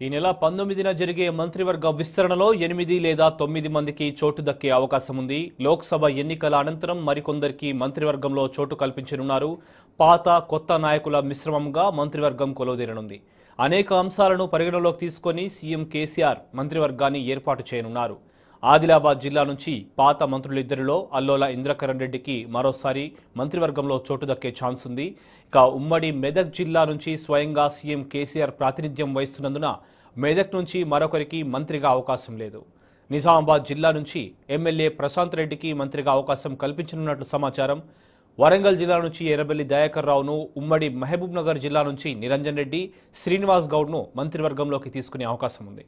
ఈ నెల 19న జరిగే మంత్రివర్గ విస్తరణలో 8 లేదా 9 మందికి చోటు దక్కే అవకాశం ఉంది. లోక్సభ ఎన్నికల అనంతరం మరికొందరికి మంత్రివర్గంలో చోటు కల్పించనున్నారు. పాత కొత్త నాయకుల మిశ్రమంగా మంత్రివర్గం కొలువుదీరనుంది. అనేక అంశాలను పరిగణలోకి తీసుకొని సీఎం కేసీఆర్ మంత్రివర్గాన్ని ఏర్పాటు చేయనున్నారు. ఆదిలాబాద్ జిల్లా నుంచి పాత మంత్రులిద్దరిలో అల్లోల ఇంద్రకరణ్ రెడ్డికి మరోసారి మంత్రివర్గంలో చోటు దక్కే ఛాన్స్ ఉంది. ఇక ఉమ్మడి మెదక్ జిల్లా నుంచి స్వయంగా సీఎం కేసీఆర్ ప్రాతినిధ్యం వహిస్తున్నందున మెదక్ నుంచి మరొకరికి మంత్రిగా అవకాశం లేదు. నిజామాబాద్ జిల్లా నుంచి ఎమ్మెల్యే ప్రశాంత్ రెడ్డికి మంత్రిగా అవకాశం కల్పించనున్నట్లు సమాచారం. వరంగల్ జిల్లా నుంచి ఎర్రబెల్లి దయాకర్ రావును, ఉమ్మడి మహబూబ్ నగర్ జిల్లా నుంచి నిరంజన్ రెడ్డి, శ్రీనివాస్ గౌడ్ను మంత్రివర్గంలోకి తీసుకునే అవకాశం ఉంది.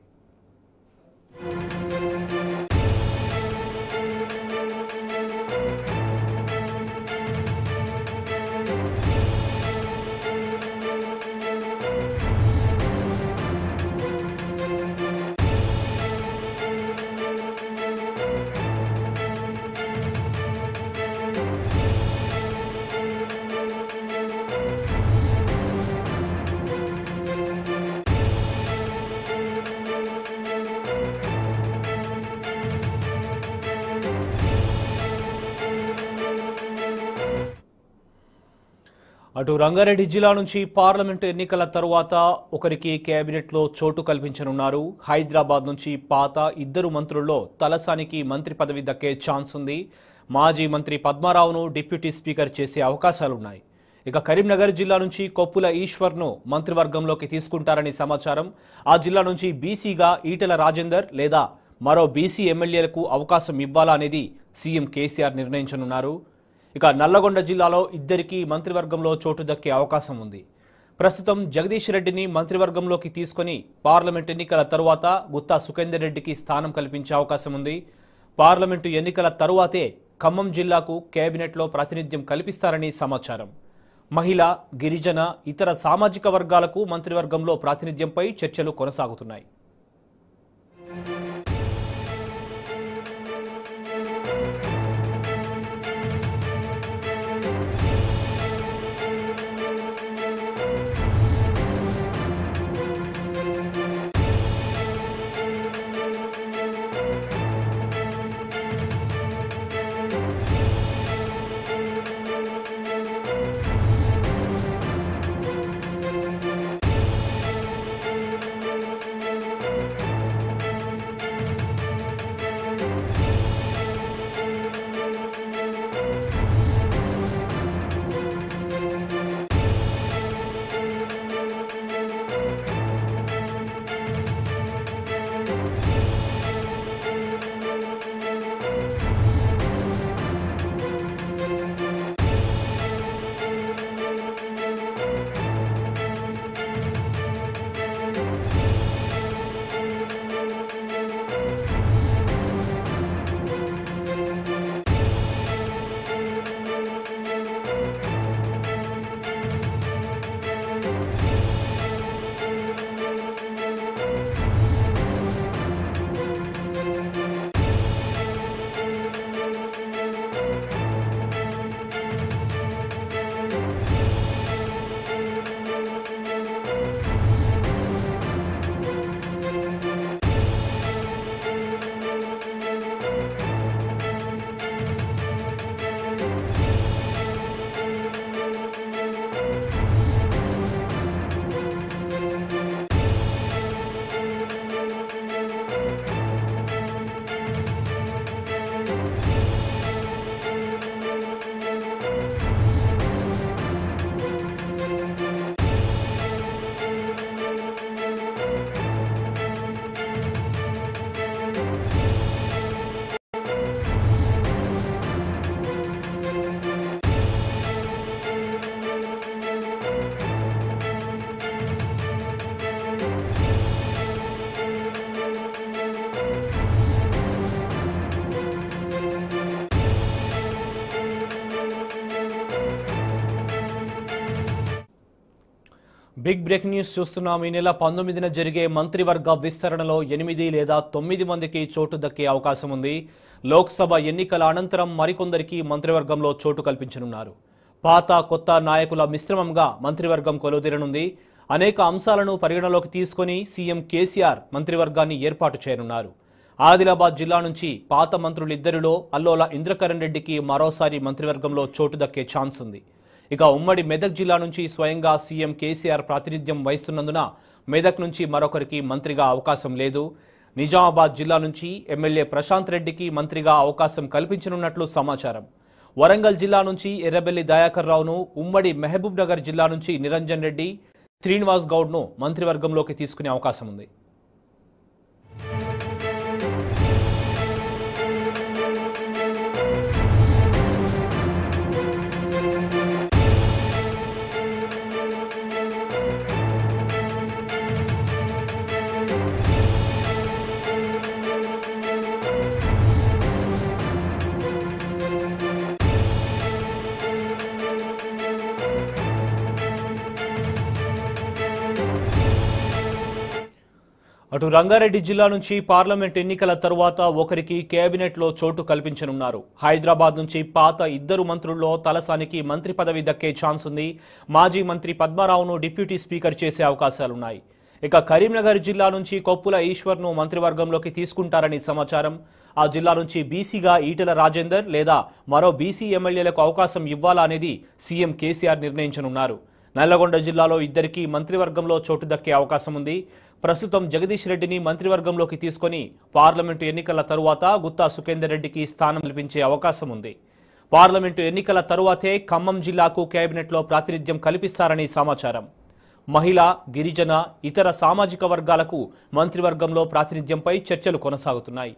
అటు రంగారెడ్డి జిల్లా నుంచి పార్లమెంటు ఎన్నికల తరువాత ఒకరికి కేబినెట్లో చోటు కల్పించనున్నారు. హైదరాబాద్ నుంచి పాత 2 మంత్రుల్లో తలసానికి మంత్రి పదవి దక్కే ఛాన్స్ ఉంది. మాజీ మంత్రి పద్మారావును డిప్యూటీ స్పీకర్ చేసే అవకాశాలున్నాయి. ఇక కరీంనగర్ జిల్లా నుంచి కొప్పుల ఈశ్వర్ను మంత్రివర్గంలోకి తీసుకుంటారని సమాచారం. ఆ జిల్లా నుంచి బీసీగా ఈటెల రాజేందర్ లేదా మరో బీసీ ఎమ్మెల్యేలకు అవకాశం ఇవ్వాలా అనేది సీఎం కేసీఆర్ నిర్ణయించనున్నారు. ఇక నల్లగొండ జిల్లాలో 2కి మంత్రివర్గంలో చోటు దక్కే అవకాశం ఉంది. ప్రస్తుతం జగదీష్ రెడ్డిని మంత్రివర్గంలోకి తీసుకుని పార్లమెంట్ ఎన్నికల తరువాత గుత్తా సుఖేందర్ రెడ్డికి స్థానం కల్పించే అవకాశం ఉంది. పార్లమెంటు ఎన్నికల తరువాతే ఖమ్మం జిల్లాకు కేబినెట్లో ప్రాతినిధ్యం కల్పిస్తారని సమాచారం. మహిళ, గిరిజన, ఇతర సామాజిక వర్గాలకు మంత్రివర్గంలో ప్రాతినిధ్యంపై చర్చలు కొనసాగుతున్నాయి. బిగ్ బ్రేకింగ్ న్యూస్ చూస్తున్నాం. ఈ నెల 19న జరిగే మంత్రివర్గ విస్తరణలో 8 లేదా 9 మందికి చోటు దక్కే అవకాశం ఉంది. లోక్సభ ఎన్నికల అనంతరం మరికొందరికి మంత్రివర్గంలో చోటు కల్పించనున్నారు. పాత కొత్త నాయకుల మిశ్రమంగా మంత్రివర్గం కొలువుదీరనుంది. అనేక అంశాలను పరిగణలోకి తీసుకొని సీఎం కేసీఆర్ మంత్రివర్గాన్ని ఏర్పాటు చేయనున్నారు. ఆదిలాబాద్ జిల్లా నుంచి పాత మంత్రులిద్దరిలో అల్లోల ఇంద్రకరణ్ రెడ్డికి మరోసారి మంత్రివర్గంలో చోటు దక్కే ఛాన్స్ ఉంది. ఇక ఉమ్మడి మెదక్ జిల్లా నుంచి స్వయంగా సీఎం కేసీఆర్ ప్రాతినిధ్యం వహిస్తున్నందున మెదక్ నుంచి మరొకరికి మంత్రిగా అవకాశం లేదు. నిజామాబాద్ జిల్లా నుంచి ఎమ్మెల్యే ప్రశాంత్ రెడ్డికి మంత్రిగా అవకాశం కల్పించనున్నట్లు సమాచారం. వరంగల్ జిల్లా నుంచి ఎర్రబెల్లి దయాకర్ రావును, ఉమ్మడి మహబూబ్ నగర్ జిల్లా నుంచి నిరంజన్ రెడ్డి, శ్రీనివాస్ గౌడ్ను మంత్రివర్గంలోకి తీసుకునే అవకాశం ఉంది. అటు రంగారెడ్డి జిల్లా నుంచి పార్లమెంట్ ఎన్నికల తరువాత ఒకరికి కేబినెట్లో చోటు కల్పించనున్నారు. హైదరాబాద్ నుంచి పాత ఇద్దరు మంత్రుల్లో తలసానికి మంత్రి పదవి దక్కే ఛాన్స్ ఉంది. మాజీ మంత్రి పద్మారావును డిప్యూటీ స్పీకర్ చేసే అవకాశాలున్నాయి. ఇక కరీంనగర్ జిల్లా నుంచి కొప్పుల ఈశ్వర్ను మంత్రివర్గంలోకి తీసుకుంటారని సమాచారం. ఆ జిల్లా నుంచి బీసీగా ఈటెల రాజేందర్ లేదా మరో బీసీ ఎమ్మెల్యేలకు అవకాశం ఇవ్వాలా అనేది సీఎం కేసీఆర్ నిర్ణయించనున్నారు. నల్లగొండ జిల్లాలో ఇద్దరికి మంత్రివర్గంలో చోటు దక్కే అవకాశం ఉంది. ప్రస్తుతం జగదీష్ రెడ్డిని మంత్రివర్గంలోకి తీసుకొని పార్లమెంటు ఎన్నికల తరువాత గుత్తా సుఖేందర్ రెడ్డికి స్థానం కల్పించే అవకాశం ఉంది. పార్లమెంటు ఎన్నికల తరువాతే ఖమ్మం జిల్లాకు కేబినెట్లో ప్రాతినిధ్యం కల్పిస్తారని సమాచారం. మహిళా, గిరిజన, ఇతర సామాజిక వర్గాలకు మంత్రివర్గంలో ప్రాతినిధ్యంపై చర్చలు కొనసాగుతున్నాయి.